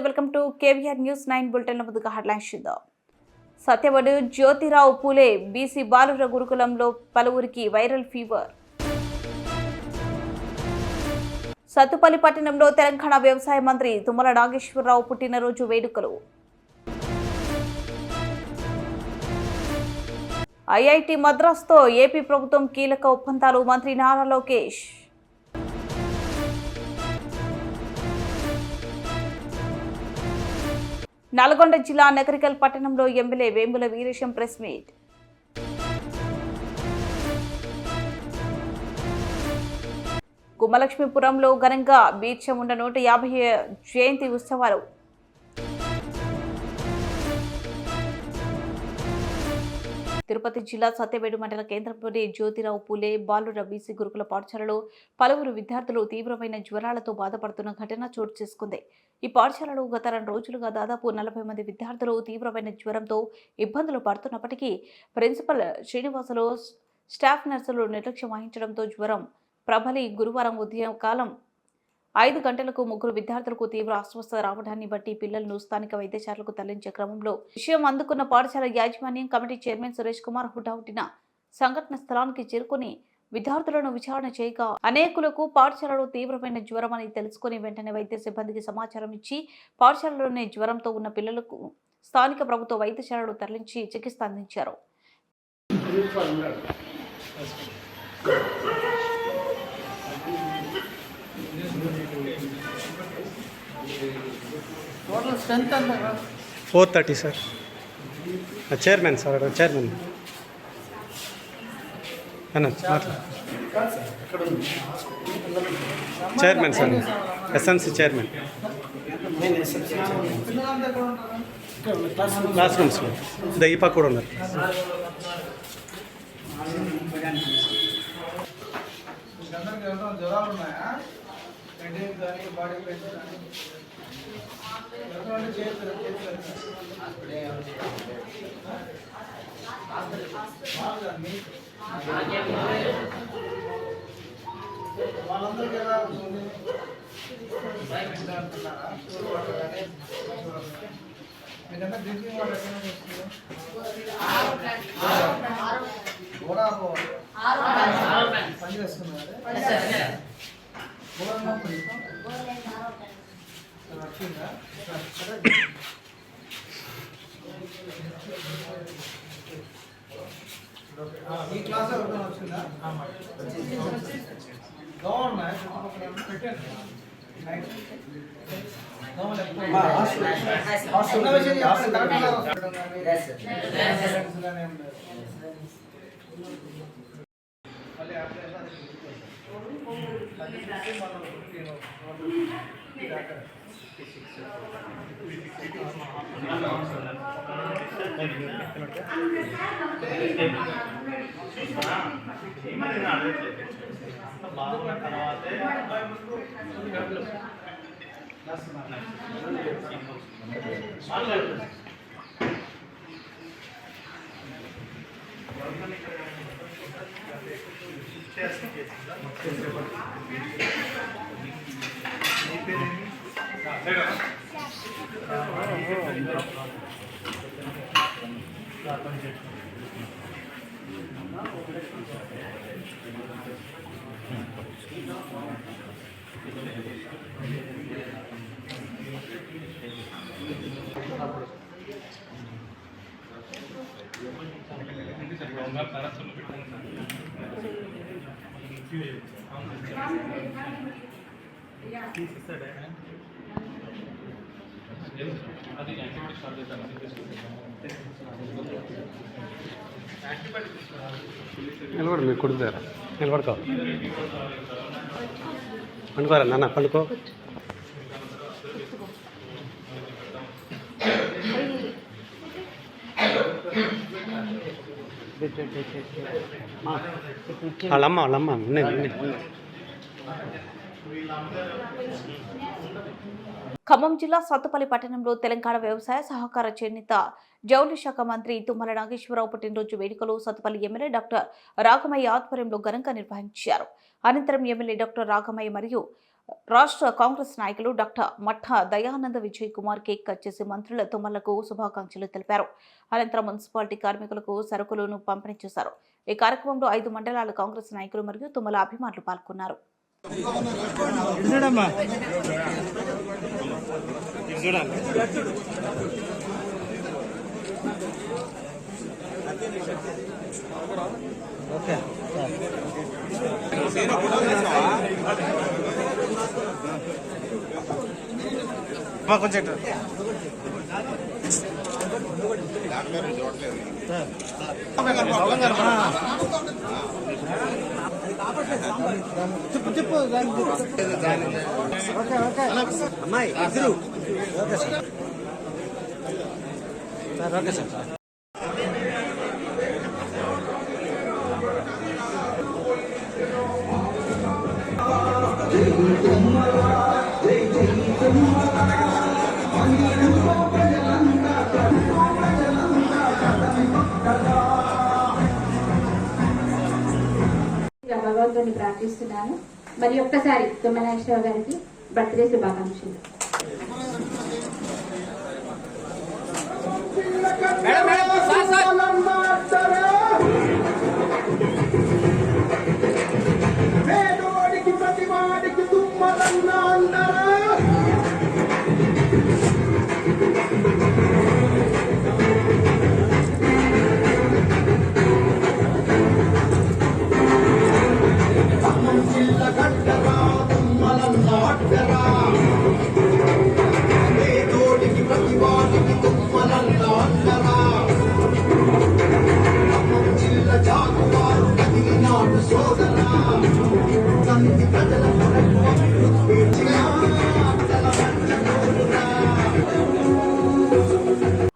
Welcome to KVR news 9 bulletin ముందుగా headlines చూద్దాం. సత్యవడు Jyotirao Phule BC బాలుర గురుకులంలో పలువురికి వైరల్ ఫీవర్. సత్తుపల్లి పట్టణంలో తెలంగాణ వ్యవసాయ మంత్రి తుమ్మల నాగేశ్వరరావు పుట్టినరోజు వేడుకలు. ఐఐటి మద్రాస్తో ఏపీ ప్రభుత్వం కీలక ఒప్పందాలు. మంత్రి నారా లోకేష్. నల్గొండ జిల్లా నగరికల్ పట్టణంలో MLA Vemula Veeresham press meet. గుమ్మలక్ష్మీపురంలో ఘనంగా బీర్చముండ 150వ జయంతి ఉత్సవాలు. తిరుపతి జిల్లా సత్యవేడు మండల కేంద్రంలోని జ్యోతిరావు పూలే బాలుర బీసీ గురుకుల పాఠశాలలో పలువురు విద్యార్థులు తీవ్రమైన జ్వరాలతో బాధపడుతున్న ఘటన చోటు చేసుకుంది. ఈ పాఠశాలలో గత 2 రోజులుగా దాదాపు 40 మంది విద్యార్థులు తీవ్రమైన జ్వరంతో ఇబ్బందులు పడుతున్నప్పటికీ ప్రిన్సిపల్ శ్రీనివాసులు, స్టాఫ్ నర్సులు నిర్లక్ష్యం వహించడంతో జ్వరం ప్రబలి గురువారం ఉదయం కాలం 5 గంటలకు 3 విద్యార్థులకు తీవ్ర అస్వస్థత రావడాన్ని బట్టి పిల్లలను స్థానిక వైద్యశాలకు తరలించే క్రమంలో విషయం అందుకున్న పాఠశాల యాజమాన్యం కమిటీ చైర్మన్ సురేష్ కుమార్ హుటాహుటిన సంఘటన స్థలానికి చేరుకుని విద్యార్థులను విచారణ చేయగా అనేకులకు పాఠశాలలో తీవ్రమైన జ్వరం అని తెలుసుకుని వెంటనే వైద్య సిబ్బందికి సమాచారం ఇచ్చి పాఠశాలలోనే జ్వరంతో ఉన్న పిల్లలకు స్థానిక ప్రభుత్వ వైద్యశాలలో తరలించి చికిత్స అందించారు. టోటల్ స్ట్రెంత్ ఎంత? 430 sir. Chairman sir, chairman chairman sir, SMC chairman. Class రూమ్స్లో ఈ పక్క కూడా ఉన్నారు. జ్వరాలు ఉన్నాయా? బాడీ వాళ్ళందరికీ ఎలా ఉంటుంది? మీకంతా డ్రింకింగ్ వాటర్ ఎక్కడ వస్తుంది? పని చేస్తున్నారు వచ్చిందా? ఈ క్లాస్ ఎవరికైనా వచ్చిందా? దోమలున్నాయా? నిలబడు, మీరు కుడుతారా? నిలబడుకో, పండుకోరా నాన్న, పండుకో. వాళ్ళమ్మ ఉన్నాయి. ఖమ్మం జిల్లా సత్తుపల్లి పట్టణంలో తెలంగాణ వ్యవసాయ సహకార చేనేత జౌళి శాఖ మంత్రి తుమ్మల నాగేశ్వరరావు పుట్టినరోజు వేడుకలు సత్తుపల్లి ఎమ్మెల్యే డాక్టర్ రాఘమయ్య ఆధ్వర్యంలో ఘనంగా నిర్వహించారు. అనంతరం ఎమ్మెల్యే డాక్టర్ రాఘమయ్య మరియు రాష్ట్ర కాంగ్రెస్ నాయకులు doctor Matha Dayananda Vijay Kumar cake cut చేసి మంత్రుల తుమ్మలకు శుభాకాంక్షలు తెలిపారు. అనంతరం మున్సిపాలిటీ కార్మికులకు సరుకులను పంపిణీ చేశారు. ఈ కార్యక్రమంలో 5 మండలాల కాంగ్రెస్ నాయకులు మరియు తుమ్మల అభిమానులు పాల్గొన్నారు. చెప్పు అమ్మాయి ఇద్దరు ఓకే సార్ ఓకే సార్. భగవంతుని ప్రార్థిస్తున్నాను. మరి ఒక్కసారి తుమ్మనేశ్వర గారికి బర్త్డే శుభాకాంక్షలు.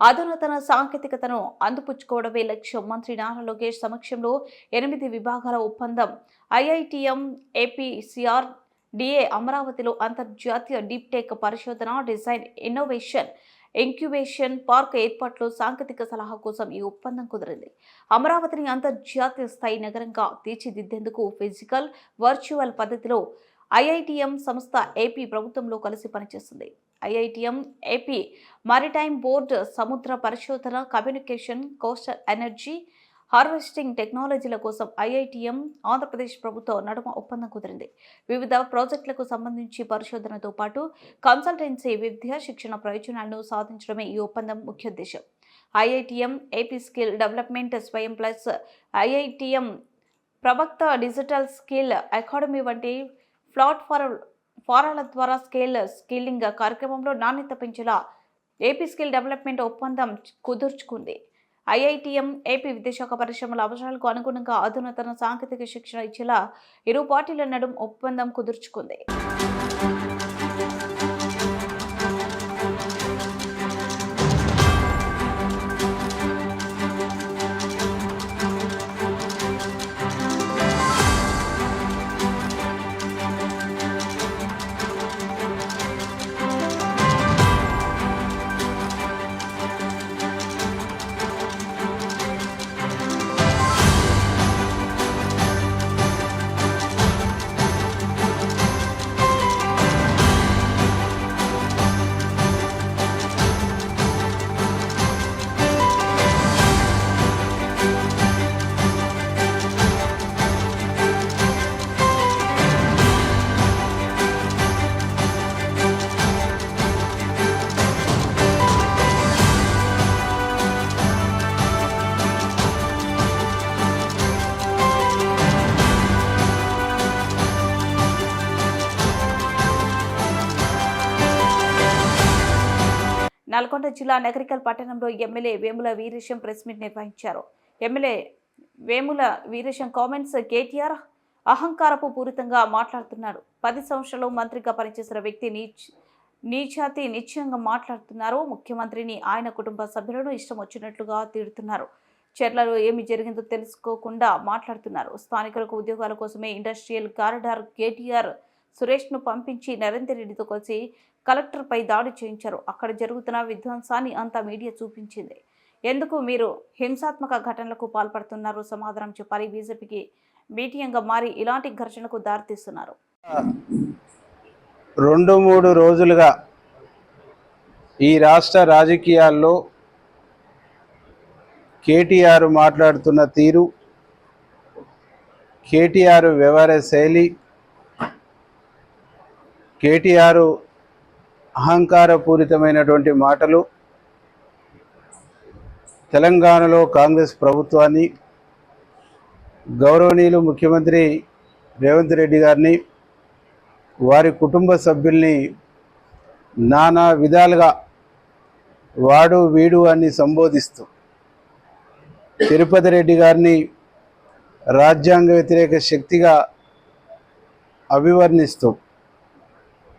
అధునాతన సాంకేతికతను అందిపుచ్చుకోవడమే లక్ష్యం. మంత్రి నారా లోకేష్ సమక్షంలో 8 విభాగాల ఒప్పందం. ఐఐటిఎం ఏపీసీఆర్ డిఏ అమరావతిలో అంతర్జాతీయ డీప్ టెక్ పరిశోధన, డిజైన్, ఇన్నోవేషన్, ఇంక్యుబేషన్ పార్క్ ఏర్పాట్లో సాంకేతిక సలహా కోసం ఈ ఒప్పందం కుదిరింది. అమరావతిని అంతర్జాతీయ స్థాయి నగరంగా తీర్చిదిద్దేందుకు ఫిజికల్, వర్చువల్ పద్ధతిలో ఐఐటిఎం సంస్థ ఏపీ ప్రభుత్వంలో కలిసి పనిచేస్తుంది. ఐఐటిఎం ఏపీ మారిటైమ్ బోర్డు సముద్ర పరిశోధన, కమ్యూనికేషన్, కోస్టల్ ఎనర్జీ, హార్వెస్టింగ్ టెక్నాలజీల కోసం ఐఐటిఎం ఆంధ్రప్రదేశ్ ప్రభుత్వం నడుమ ఒప్పందం కుదిరింది. వివిధ ప్రాజెక్టులకు సంబంధించి పరిశోధనతో పాటు కన్సల్టెన్సీ, విద్య, శిక్షణ ప్రయోజనాలను సాధించడమే ఈ ఒప్పందం ముఖ్య ఉద్దేశం. ఐఐటిఎం ఏపీ స్కిల్ డెవలప్మెంట్ స్వయం ప్లస్, ఐఐటిఎం ప్రవక్త డిజిటల్ స్కిల్ అకాడమీ వంటి ఫారాల ద్వారా స్కిల్లింగ్ కార్యక్రమంలో నాణ్యత పెంచేలా ఏపీ స్కిల్ డెవలప్మెంట్ ఒప్పందం కుదుర్చుకుంది. ఐఐటిఎం ఏపీ విద్యాశాఖ పరిశ్రమల అవసరాలకు అనుగుణంగా అధునాతన సాంకేతిక శిక్షణ ఇచ్చేలా ఇరు పార్టీల నడుమ ఒప్పందం కుదుర్చుకుంది. నల్గొండ జిల్లా నగరికల్ పట్టణంలో MLA Vemula Veeresham press meet నిర్వహించారు. MLA Vemula Veeresham comments. KTR అహంకారపు పూరితంగా మాట్లాడుతున్నారు. 10 సంవత్సరాలు మంత్రిగా పనిచేసిన వ్యక్తి నీచాతి నిశ్చయంగా మాట్లాడుతున్నారు. ముఖ్యమంత్రిని, ఆయన కుటుంబ సభ్యులను ఇష్టం వచ్చినట్లుగా తిడుతున్నారు. చర్లలో ఏమి జరిగిందో తెలుసుకోకుండా మాట్లాడుతున్నారు. స్థానికులకు ఉద్యోగాల కోసమే ఇండస్ట్రియల్ కారిడార్ కేటీఆర్ సురేష్ను పంపించి నరేందర్ రెడ్డితో కలిసి కలెక్టర్పై దాడి చేయించారు. అక్కడ జరుగుతున్న విధ్వంసాన్ని అంతా మీడియా చూపించింది. ఎందుకు మీరు హింసాత్మక ఘటనలకు పాల్పడుతున్నారు? సమాధానం చెప్పాలి. బీజేపీకి బీటీఎంగా మారి ఇలాంటి ఘర్షణకు దారితీస్తున్నారు. 2-3 రోజులుగా ఈ రాష్ట్ర రాజకీయాల్లో కేటీఆర్ మాట్లాడుతున్న తీరు, కేటీఆర్ వ్యవహార శైలి, కేటీఆర్ అహంకారపూరితమైనటువంటి మాటలు తెలంగాణలో కాంగ్రెస్ ప్రభుత్వాన్ని, గౌరవనీయులు ముఖ్యమంత్రి రేవంత్ రెడ్డి గారిని, వారి కుటుంబ సభ్యుల్ని నానా విధాలుగా వాడు వీడు అని సంబోధిస్తూ తిరుపతి రెడ్డి గారిని రాజ్యాంగ వ్యతిరేక శక్తిగా అభివర్ణిస్తూ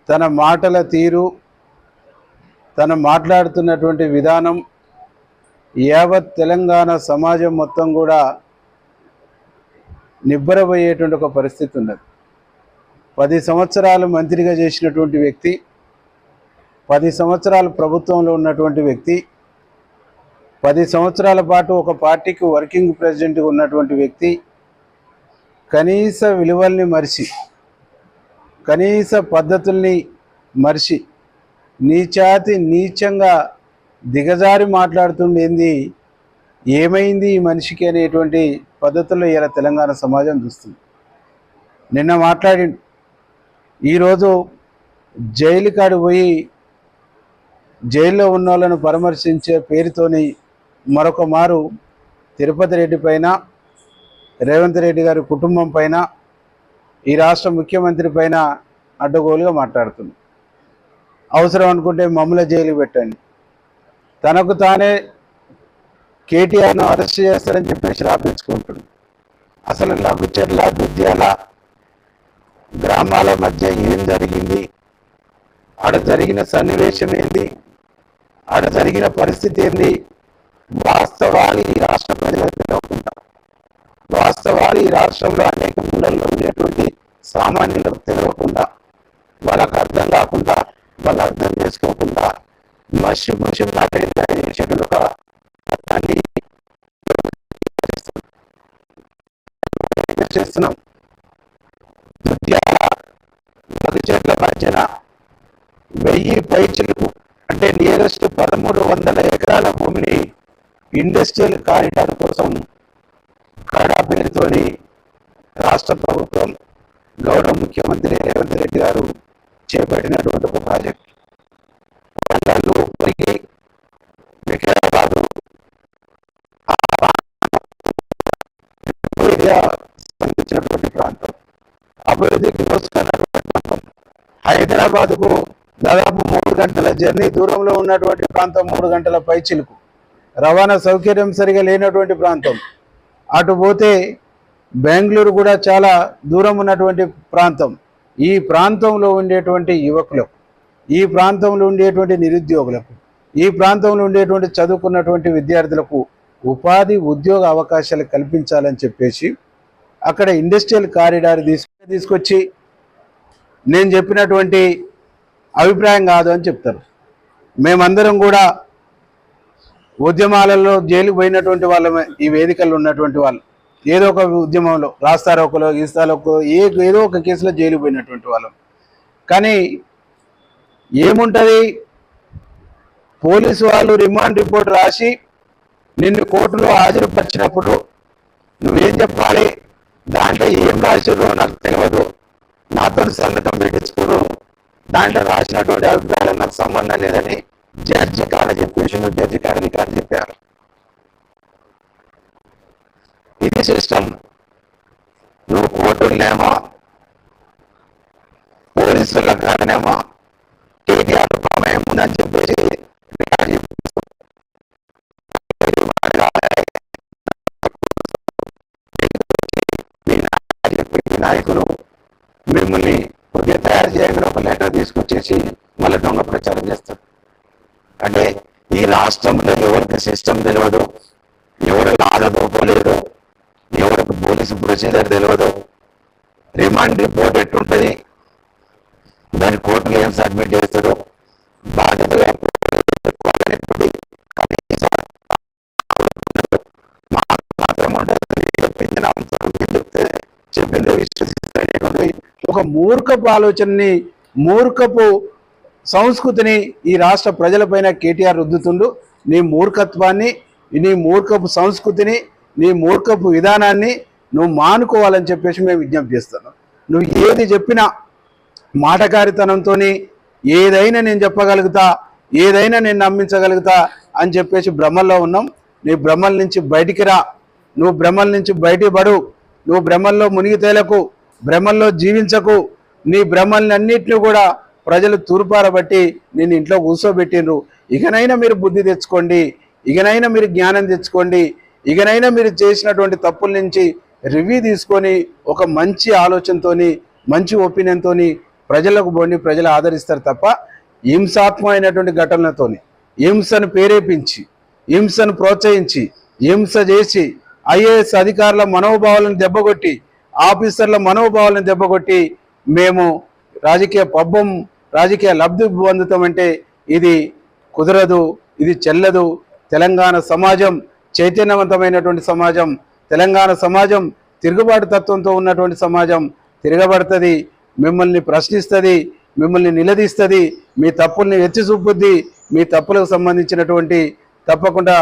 తన మాటల తీరు, తను మాట్లాడుతున్నటువంటి విధానం యావత్ తెలంగాణ సమాజం మొత్తం కూడా నిబ్బరపోయేటువంటి ఒక పరిస్థితి ఉన్నది. 10 సంవత్సరాలు మంత్రిగా చేసినటువంటి వ్యక్తి, 10 సంవత్సరాలు ప్రభుత్వంలో ఉన్నటువంటి వ్యక్తి, 10 సంవత్సరాల పాటు ఒక పార్టీకి వర్కింగ్ ప్రెసిడెంట్గా ఉన్నటువంటి వ్యక్తి కనీస విలువల్ని మరిచి, కనీస పద్ధతుల్ని మరిచి నీచాతి నీచంగా దిగజారి మాట్లాడుతుండేంది, ఏమైంది ఈ మనిషికి అనేటువంటి పద్ధతుల్లో ఇలా తెలంగాణ సమాజం చూస్తుంది. నిన్న మాట్లాడి ఈరోజు జైలు కాడికి పోయి జైల్లో ఉన్న వాళ్ళను పరామర్శించే పేరుతోని మరొక మారు తిరుపతి రెడ్డి పైన, రేవంత్ రెడ్డి గారి కుటుంబం పైన, ఈ రాష్ట్ర ముఖ్యమంత్రి పైన అడ్డగోలుగా మాట్లాడుతుంది. అవసరం అనుకుంటే మమ్మల్ని జైలుకి పెట్టండి, తనకు తానే కేటీఆర్ను అరెస్ట్ చేస్తారని చెప్పేసి రాపించుకుంటుంది. అసలు లఘుచర్ల దుద్యాల గ్రామాల మధ్య ఏం జరిగింది, ఆడ జరిగిన సన్నివేశం ఏంది, ఆడ జరిగిన పరిస్థితి ఏంది, వాస్తవాలు ఈ రాష్ట్ర ప్రజలకు తెలియకుండా, వాస్తవాలు ఈ రాష్ట్రంలో అనేక మూలల్లో ఉండేటువంటి సామాన్యులకు తెలియకుండా, వాళ్ళకు అర్థం కాకుండా, వాళ్ళు అర్థం చేసుకోకుండా మషి చేసేటువంటి ఒక అర్థాన్ని చేస్తున్నాం. మగచెట్ల మధ్యన 1000 పైచలకు అంటే నియరెస్ట్ 1300 ఎకరాల భూమిని ఇండస్ట్రియల్ కారిడార్ కోసం కాడా పేరుతోని రాష్ట్ర ప్రభుత్వం, గౌరవ ముఖ్యమంత్రి రేవంత్ రెడ్డి గారు చేపట్టినటువంటి ఒక ప్రాజెక్ట్. వికారాబాదు స్పందించినటువంటి ప్రాంతం, అభివృద్ధికి వస్తున్నటువంటి ప్రాంతం. హైదరాబాద్కు దాదాపు 3 గంటల జర్నీ దూరంలో ఉన్నటువంటి ప్రాంతం, 3 గంటల పైచిలుకు రవాణా సౌకర్యం సరిగా లేనటువంటి ప్రాంతం. అటు పోతే బెంగళూరు కూడా చాలా దూరం ఉన్నటువంటి ప్రాంతం. ఈ ప్రాంతంలో ఉండేటువంటి యువకులకు, ఈ ప్రాంతంలో ఉండేటువంటి నిరుద్యోగులకు, ఈ ప్రాంతంలో ఉండేటువంటి చదువుకున్నటువంటి విద్యార్థులకు ఉపాధి ఉద్యోగ అవకాశాలు కల్పించాలని చెప్పేసి అక్కడ ఇండస్ట్రియల్ కారిడార్ తీసుకొచ్చి నేను చెప్పినటువంటి అభిప్రాయం కాదు అని చెప్తారు. మేమందరం కూడా ఉద్యమాలలో జైలుకు పోయినటువంటి వాళ్ళమే, ఈ వేదికల్లో ఉన్నటువంటి వాళ్ళు ఏదో ఒక ఉద్యమంలో రాస్తారోకలో గీస్తారోకో ఏదో ఒక కేసులో జైలుకు పోయినటువంటి వాళ్ళం. కానీ ఏముంటుంది, పోలీసు వాళ్ళు రిమాండ్ రిపోర్ట్ రాసి నిన్ను కోర్టులో హాజరుపరిచినప్పుడు నువ్వేం చెప్పాలి, దాంట్లో ఏం రాసిరో నాకు తెలియదు, నాతో సంతకం పెట్టించుకోరు, దాంట్లో రాసినటువంటి అభిప్రాయాలు నాకు సంబంధం లేదని జడ్జి కాడ చెప్పేసి జడ్జి కాడని కాడ చెప్పారు. ఇది సిస్టమ్. నువ్వు కోర్టులనేమో పోలీసుల కాడనేమో కేటీఆర్ ప్రమేయం ఉందని చెప్పేసి నాయకులు మిమ్మల్ని కొద్దిగా తయారు చేయగల ఒక లెటర్ తీసుకొచ్చేసి మళ్ళీ దొంగ ప్రచారం చేస్తారు. అంటే ఈ రాష్ట్రంలో ఎవరికి సిస్టమ్ తెలియదు, ఎవరికి ఆదపోలేదు, ఎవరికి పోలీసు ప్రొసీజర్ తెలియదు, రిమాండ్ రిపోర్ట్ ఎట్టుంటుంది, దాని కోర్టులో ఏం సబ్మిట్ చేస్తారో బాధ్యతగా చెప్పిందో విశ్వసిస్తే ఒక మూర్ఖపు ఆలోచనని మూర్ఖపు సంస్కృతిని ఈ రాష్ట్ర ప్రజలపైన కేటీఆర్ రుద్దుతుండు. నీ మూర్ఖత్వాన్ని, నీ మూర్ఖపు సంస్కృతిని, నీ మూర్ఖపు విధానాన్ని నువ్వు మానుకోవాలని చెప్పేసి మేము విజ్ఞప్తి చేస్తున్నాం. నువ్వు ఏది చెప్పినా మాటకారితనంతో ఏదైనా నేను చెప్పగలుగుతా, ఏదైనా నేను నమ్మించగలుగుతా అని చెప్పేసి భ్రమల్లో ఉన్నాం. నీ భ్రమల నుంచి బయటికి రా, నువ్వు భ్రమల నుంచి బయటికి పడు, నువ్వు భ్రమల్లో మునిగి తేలకు, భ్రమల్లో జీవించకు. నీ భ్రమల్ని అన్నింటినీ కూడా ప్రజలు తూర్పారబట్టి నేను ఇంట్లో కూర్చోబెట్టిండ్రు. ఇకనైనా మీరు బుద్ధి తెచ్చుకోండి, ఇకనైనా మీరు జ్ఞానం తెచ్చుకోండి, ఇకనైనా మీరు చేసినటువంటి తప్పుల నుంచి రివ్యూ తీసుకొని ఒక మంచి ఆలోచనతో, మంచి ఒపీనియన్తో ప్రజలకు పోండి. ప్రజలు ఆదరిస్తారు తప్ప హింసాత్మకమైనటువంటి ఘటనలతో, హింసను ప్రేరేపించి, హింసను ప్రోత్సహించి, హింస చేసి ఐఏఎస్ అధికారుల మనోభావాలను దెబ్బకొట్టి, ఆఫీసర్ల మనోభావాలను దెబ్బకొట్టి మేము రాజకీయ పబ్బం, రాజకీయ లబ్ధి పొందుతామంటే ఇది కుదరదు, ఇది చెల్లదు. తెలంగాణ సమాజం చైతన్యవంతమైనటువంటి సమాజం, తెలంగాణ సమాజం తిరుగుబాటు తత్వంతో ఉన్నటువంటి సమాజం. తిరగబడుతుంది, మిమ్మల్ని ప్రశ్నిస్తుంది, మిమ్మల్ని నిలదీస్తుంది, మీ తప్పుల్ని ఎత్తి చూపుద్ది, మీ తప్పులకు సంబంధించినటువంటి తప్పకుండా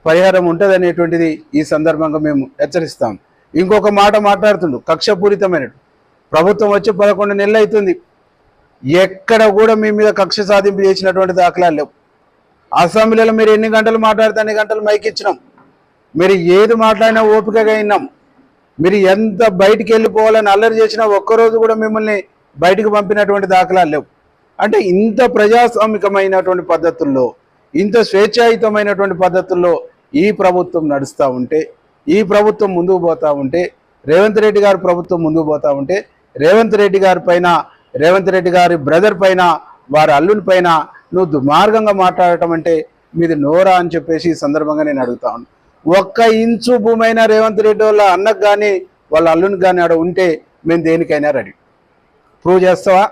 పరిహారం ఉంటుంది అనేటువంటిది ఈ సందర్భంగా మేము హెచ్చరిస్తాం. ఇంకొక మాట మాట్లాడుతుండు, కక్షపూరితమైన ప్రభుత్వం వచ్చి 11 నెలలు అవుతుంది, ఎక్కడ కూడా మీ మీద కక్ష సాధింపు చేసినటువంటి దాఖలాలు లేవు. అసెంబ్లీలో మీరు ఎన్ని గంటలు మాట్లాడితే అన్ని గంటలు మైక్ ఇచ్చినాం, మీరు ఏది మాట్లాడినా ఓపికగా విన్నాం. మీరు ఎంత బయటికి వెళ్ళిపోవాలని అల్లరి చేసినా ఒక్కరోజు కూడా మిమ్మల్ని బయటకు పంపినటువంటి దాఖలాలు లేవు. అంటే ఇంత ప్రజాస్వామికమైనటువంటి పద్ధతుల్లో, ఇంత స్వేచ్ఛాయుతమైనటువంటి పద్ధతుల్లో ఈ ప్రభుత్వం నడుస్తూ ఉంటే, ఈ ప్రభుత్వం ముందుకు పోతూ ఉంటే, రేవంత్ రెడ్డి గారి ప్రభుత్వం ముందుకు పోతూ ఉంటే, రేవంత్ రెడ్డి గారి పైన, రేవంత్ రెడ్డి గారి బ్రదర్ పైన, వారి అల్లుని పైన నువ్వు దుర్మార్గంగా మాట్లాడటం అంటే మీది నోరా అని చెప్పేసి ఈ సందర్భంగా నేను అడుగుతా ఉన్నాను. 1 ఇంచు భూమైనా రేవంత్ రెడ్డి వాళ్ళ అన్నకు కానీ వాళ్ళ అల్లునికి కానీ ఆడ ఉంటే మేము దేనికైనా రెడీ. ప్రూవ్ చేస్తావా?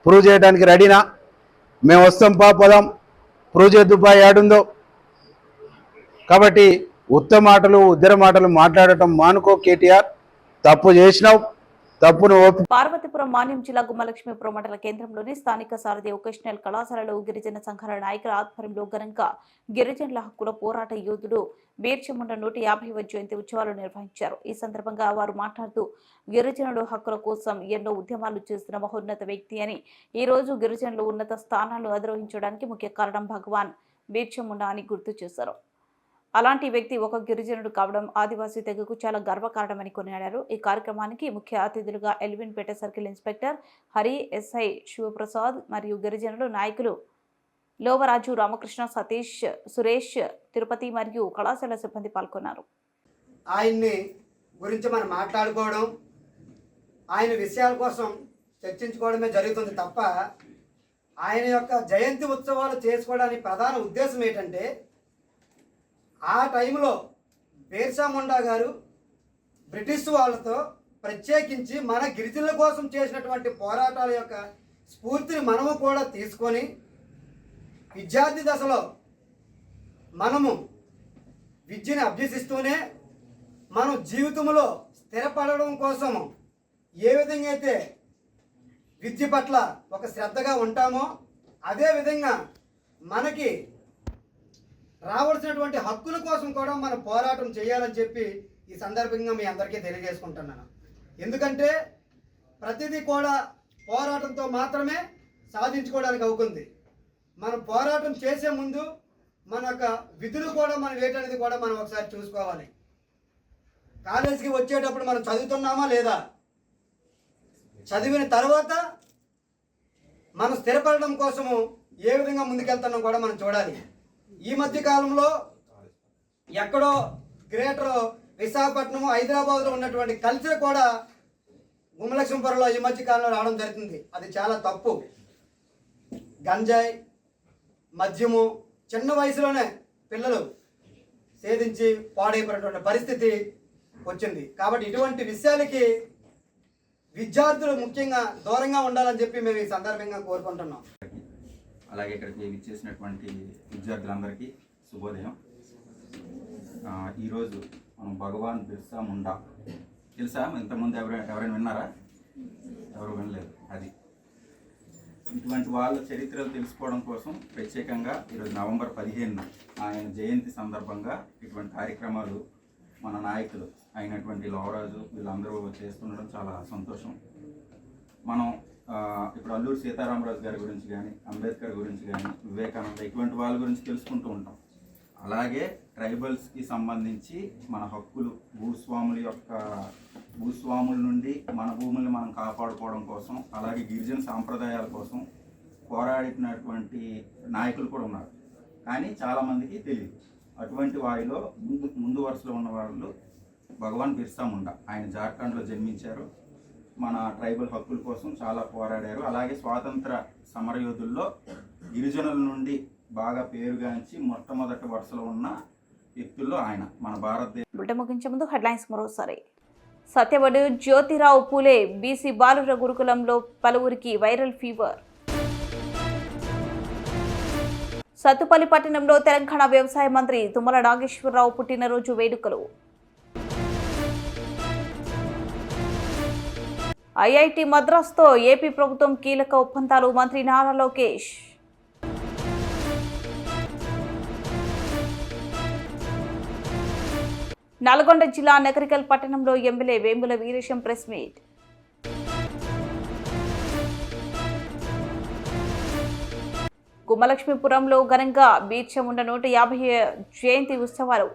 ప్రూవ్ చేయడానికి రెడీనా? మేము వస్తాం, పోదాం, ప్రూవ్ చేద్దుపా ఏడుందో. కాబట్టి ఉత్తమ మాటలు, ఉద్దర మాటలు మాట్లాడటం మానుకో కేటీఆర్. తప్పు చేసినావు, తప్పును పార్వతీపురం మాన్యం జిల్లా గుమ్మలక్ష్మీపురం మండల కేంద్రంలోని స్థానిక సారథి వొకేషనల్ కళాశాలలో గిరిజన సంఘాల నాయకుల ఆధ్వర్యంలో ఘనంగా గిరిజనుల హక్కుల పోరాట యోధుడు బీర్చముండ 150వ జయంతి ఉత్సవాలు నిర్వహించారు. ఈ సందర్భంగా వారు మాట్లాడుతూ గిరిజనుల హక్కుల కోసం ఎన్నో ఉద్యమాలు చేస్తున్న మహోన్నత వ్యక్తి అని, ఈ రోజు గిరిజనులు ఉన్నత స్థానాలు అధిరోహించడానికి ముఖ్య కారణం భగవాన్ బీర్చముండ అని గుర్తు చేశారు. అలాంటి వ్యక్తి ఒక గిరిజనుడు కావడం ఆదివాసీ తెగకు చాలా గర్వకారణమని కొనియాడారు. ఈ కార్యక్రమానికి ముఖ్య అతిథులుగా Elwinpet circle inspector Hari, SI Shivaprasad మరియు గిరిజనులు నాయకులు లోవరాజు, రామకృష్ణ, సతీష్, సురేష్, తిరుపతి మరియు కళాశాల సిబ్బంది పాల్గొన్నారు. ఆయన్ని గురించి మనం మాట్లాడుకోవడం, ఆయన విషయాల కోసం చర్చించుకోవడమే జరుగుతుంది తప్ప ఆయన యొక్క జయంతి ఉత్సవాలు చేసుకోవడానికి ప్రధాన ఉద్దేశం ఏంటంటే, ఆ టైంలో బిర్సా ముండా గారు బ్రిటిష్ వాళ్ళతో ప్రత్యేకించి మన గిరిజనుల కోసం చేసినటువంటి పోరాటాల యొక్క స్ఫూర్తిని మనము కూడా తీసుకొని విద్యార్థి దశలో మనము విద్యను అభ్యసిస్తూనే మనం జీవితంలో స్థిరపడడం కోసము ఏ విధంగా అయితే విద్య పట్ల ఒక శ్రద్ధగా ఉంటామో, అదేవిధంగా మనకి రావాల్సినటువంటి హక్కుల కోసం కూడా మనం పోరాటం చేయాలని చెప్పి ఈ సందర్భంగా మీ అందరికీ తెలియజేసుకుంటున్నాను. ఎందుకంటే ప్రతిదీ కూడా పోరాటంతో మాత్రమే సాధించుకోవడానికి అవుతుంది. మనం పోరాటం చేసే ముందు మన యొక్క విధులు కూడా మనం ఏంటనేది కూడా మనం ఒకసారి చూసుకోవాలి. కాలేజీకి వచ్చేటప్పుడు మనం చదువుతున్నామా లేదా, చదివిన తర్వాత మనం స్థిరపడడం కోసము ఏ విధంగా ముందుకెళ్తున్నాం కూడా మనం చూడాలి. ఈ మధ్య కాలంలో ఎక్కడో గ్రేటర్ విశాఖపట్నం, హైదరాబాద్లో ఉన్నటువంటి కల్చర్ కూడా గుమ్మలక్ష్మీపురంలో ఈ మధ్య కాలంలో రావడం జరుగుతుంది. అది చాలా తప్పు. గంజాయి, మద్యము చిన్న వయసులోనే పిల్లలు సేధించి పాడైపోయినటువంటి పరిస్థితి వచ్చింది. కాబట్టి ఇటువంటి విషయాలకి విద్యార్థులు ముఖ్యంగా దూరంగా ఉండాలని చెప్పి మేము ఈ సందర్భంగా కోరుకుంటున్నాం. అలాగే ఇక్కడికి విచ్చేసినటువంటి విద్యార్థులందరికీ శుభోదయం. ఈరోజు మనం భగవాన్ బిర్సా ముండా తెలుసా? ఇంతకుముందు ఎవరైనా విన్నారా? ఎవరు వినలేదు. అది ఇటువంటి వాళ్ళ చరిత్రలు తెలుసుకోవడం కోసం ప్రత్యేకంగా ఈరోజు నవంబర్ 15న ఆయన జయంతి సందర్భంగా ఇటువంటి కార్యక్రమాలు మన నాయకులు అయినటువంటి లోవరాజు వీళ్ళందరూ చేస్తుండడం చాలా సంతోషం. మనం ఇప్పుడు అల్లూరి సీతారామరాజు గారి గురించి కానీ, అంబేద్కర్ గురించి కానీ, వివేకానంద ఇటువంటి వాళ్ళ గురించి తెలుసుకుంటూ ఉంటాం. అలాగే ట్రైబల్స్కి సంబంధించి మన హక్కులు, భూస్వాముల నుండి మన భూముల్ని మనం కాపాడుకోవడం కోసం, అలాగే గిరిజన సాంప్రదాయాల కోసం పోరాడినటువంటి నాయకులు కూడా ఉన్నారు. కానీ చాలామందికి తెలియదు. అటువంటి వారిలో ముందు వరుసలో ఉన్న వాళ్ళు భగవాన్ బిర్సా ముండా. ఆయన జార్ఖండ్లో జన్మించారు. మన ట్రైబల్ హక్కుల కోసం చాలా పోరాడారు. అలాగే స్వాతంత్ర సమరయోధుల్లో గిరిజనుల నుండి బాగా పేరుగాంచి మొట్టమొదటి వరుసలో ఉన్న వ్యక్తుల్లో ఆయన మన భారతదేశం. బులెటిన్ ముగించే ముందు హెడ్లైన్స్ మరోసారి. సత్యవడు జ్యోతిరావు పూలే బీసీ బాలుర గురుకులంలో పలువురికి వైరల్ ఫీవర్. సత్తుపల్లి పట్టణంలో తెలంగాణ వ్యవసాయ మంత్రి తుమ్మల నాగేశ్వరరావు పుట్టినరోజు వేడుకలు. ఐఐటి మద్రాస్తో ఏపీ ప్రభుత్వం కీలక ఒప్పందాలు. మంత్రి నారా లోకేష్. నల్గొండ జిల్లా నకరికల్ పట్టణంలో MLA Vemula Veeresham press meet. గుమ్మలక్ష్మీపురంలో ఘనంగా బీర్సా ముండా 150వ జయంతి ఉత్సవాలు.